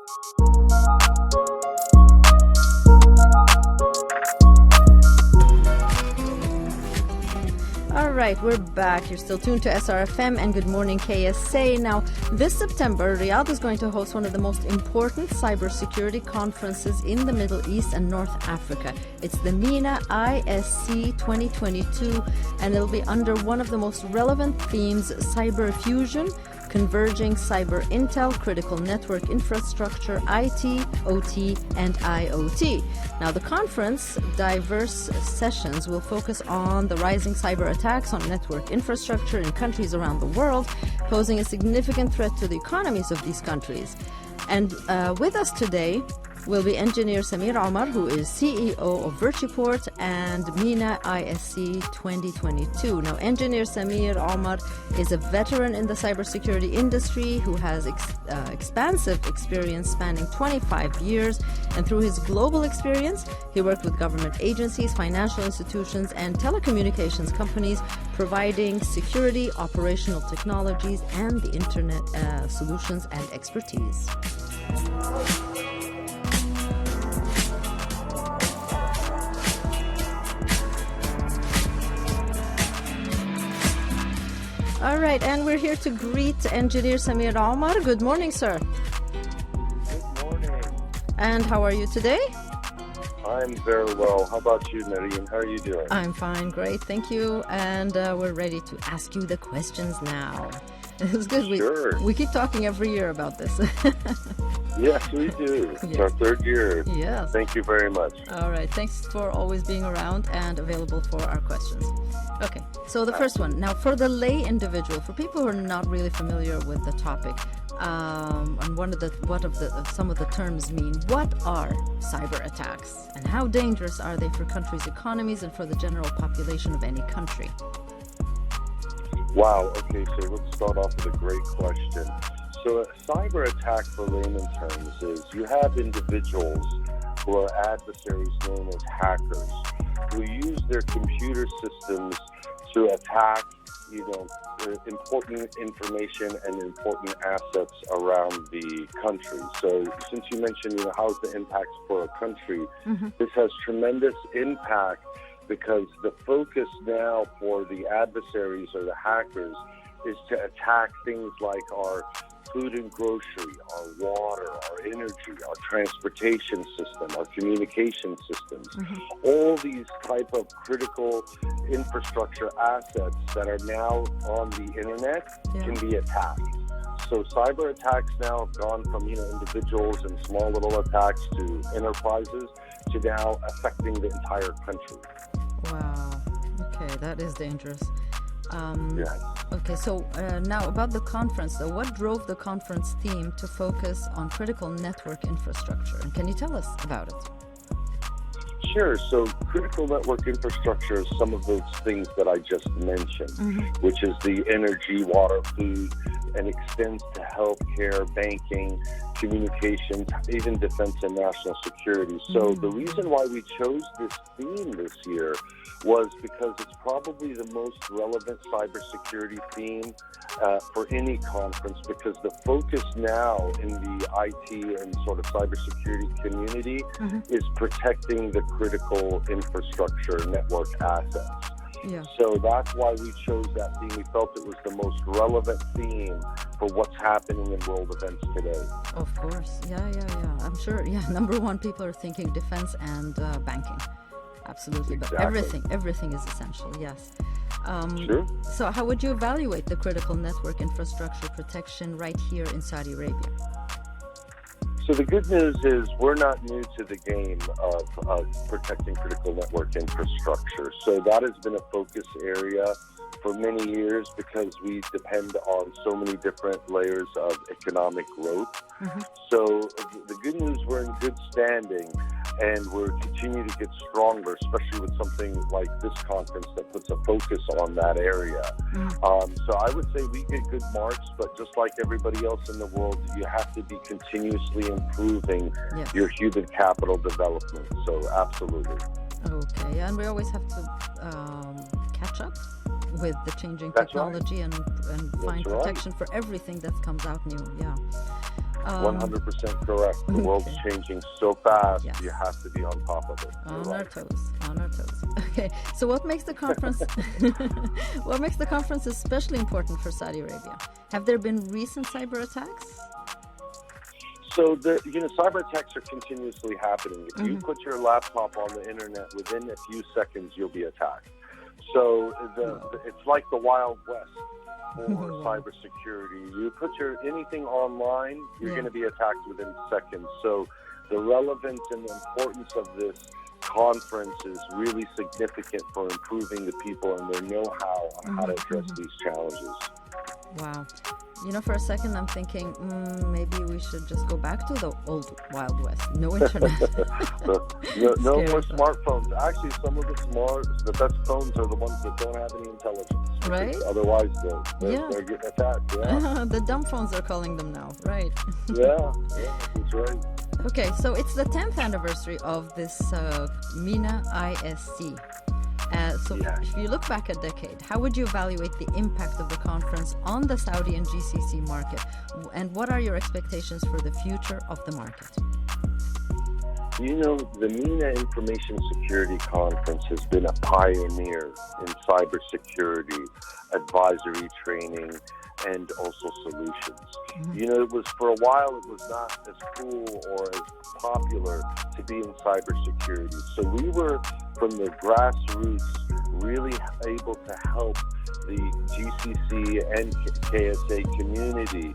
All right, we're back. You're still tuned to SRFM and Good Morning KSA. Now, this September, Riyadh is going to host one of the most important cybersecurity conferences in the Middle East and North Africa. It's the MENA ISC 2022, and it'll be under one of the most relevant themes, cyber fusion, converging cyber intel, critical network infrastructure, IT, OT, and IoT. Now, the conference, diverse sessions will focus on the rising cyber attacks on network infrastructure in countries around the world, posing a significant threat to the economies of these countries. And with us today will be engineer Samir Omar, who is CEO of Virtuport and MENA ISC 2022. Now, engineer Samir Omar is a veteran in the cybersecurity industry who has expansive experience spanning 25 years. And through his global experience, he worked with government agencies, financial institutions, and telecommunications companies, providing security, operational technologies, and the internet solutions and expertise. All right, and we're here to greet engineer Samir Omar. Good morning, sir. Good morning. And how are you today? I'm very well. How about you, Mariam? How are you doing? I'm fine, great, thank you. And we're ready to ask you the questions now. It's good. Sure. We keep talking every year about this. Yes, we do. It's Yes. our third year. Yes. Thank you very much. All right, thanks for always being around and available for our questions. Okay, so the first one. Now, for the lay individual, for people who are not really familiar with the topic, and some of the terms mean, what are cyber attacks and how dangerous are they for countries' economies and for the general population of any country? Wow. Okay, so let's start off with a great question. So a cyber attack, for layman terms, is you have individuals who are adversaries known as hackers who use their computer systems to attack, important information and important assets around the country. So since you mentioned, how's the impact for a country, this has tremendous impact because the focus now for the adversaries or the hackers is to attack things like our food and grocery, our water, our energy, our transportation system, our communication systems. All these type of critical infrastructure assets that are now on the internet can be attacked. So cyber attacks now have gone from individuals and small little attacks to enterprises to now affecting the entire country. Wow. Okay, that is dangerous. Yes. Okay, so now about the conference, though, what drove the conference theme to focus on critical network infrastructure? And can you tell us about it? Sure. So critical network infrastructure is some of those things that I just mentioned, which is the energy, water, food, and extends to healthcare, banking, communications, even defense and national security. So the reason why we chose this theme this year was because it's probably the most relevant cybersecurity theme for any conference, because the focus now in the IT and sort of cybersecurity community is protecting the critical infrastructure network assets. Yeah. So that's why we chose that theme. We felt it was the most relevant theme for what's happening in world events today. Of course. Yeah. I'm sure. Yeah. Number one, people are thinking defense and banking. Absolutely. Exactly. But everything is essential. Yes. Sure. So how would you evaluate the critical network infrastructure protection right here in Saudi Arabia? So the good news is we're not new to the game of protecting critical network infrastructure. So that has been a focus area for many years because we depend on so many different layers of economic growth. So the good news, we're in good standing, and we're continuing to get stronger, especially with something like this conference that puts a focus on that area. So I would say we get good marks, but just like everybody else in the world, you have to be continuously improving your human capital development. So absolutely. Okay, and we always have to catch up with the changing technology and find protection for everything that comes out new. Yeah. 100% correct. The world's changing so fast, you have to be on top of it. On our toes. Okay, so what makes the conference what makes the conference especially important for Saudi Arabia? Have there been recent cyber attacks? So cyber attacks are continuously happening. If you put your laptop on the internet, within a few seconds you'll be attacked. So it's like the Wild West for cybersecurity. You put anything online, you're going to be attacked within seconds. So the relevance and the importance of this conference is really significant for improving the people and their know-how on how to address these challenges. Wow. For a second I'm thinking, maybe we should just go back to the old Wild West. No internet. no more smartphones. Actually, some of the best phones are the ones that don't have any intelligence. Right? Otherwise, they're getting attacked. Yeah. The dumb phones are calling them now, right? yeah, that's right. Okay, so it's the 10th anniversary of this MENA ISC. If you look back a decade, how would you evaluate the impact of the conference on the Saudi and GCC market? And what are your expectations for the future of the market? The MENA Information Security Conference has been a pioneer in cybersecurity, advisory training, and also solutions. It was, for a while, it was not as cool or as popular to be in cybersecurity. So we were, from the grassroots, really able to help the GCC and KSA community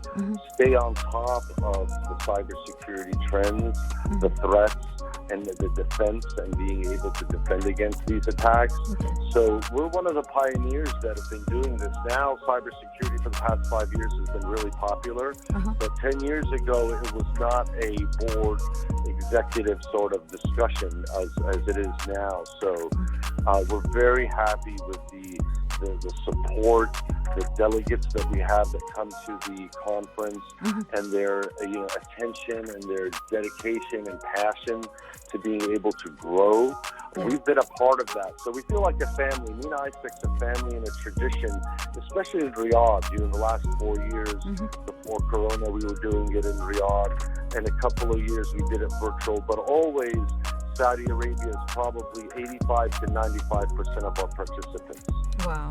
stay on top of the cybersecurity trends, the threats, and the defense, and being able to defend against these attacks. So we're one of the pioneers that have been doing this. Now, cybersecurity for the past 5 years has been really popular, but 10 years ago it was not a board executive sort of discussion as it is now. So we're very happy with the support, the delegates that we have that come to the conference, and their attention and their dedication and passion to being able to grow. We've been a part of that, so we feel like a family. MENA ISC is a family and a tradition, especially in Riyadh. The last 4 years before Corona, we were doing it in Riyadh, and a couple of years we did it virtual, but always Saudi Arabia is probably 85 to 95% of our participants. Wow,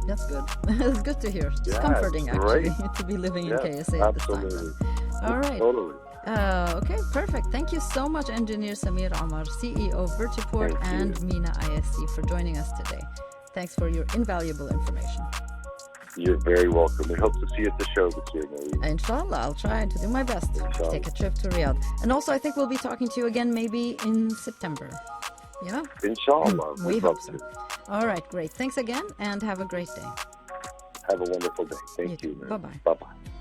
that's good. It's good to hear. It's comforting, actually, to be living in KSA at this time. All right. Totally. Okay, perfect. Thank you so much, Engineer Samir Omar, CEO of Virtuport and MENA ISC, for joining us today. Thanks for your invaluable information. You're very welcome. We hope to see you at the show this year, Marie. Inshallah, I'll try to do my best to take a trip to Riyadh. And also, I think we'll be talking to you again maybe in September. Yeah? Inshallah. We hope so. All right, great. Thanks again, and have a great day. Have a wonderful day. Thank you. Bye-bye. Bye-bye.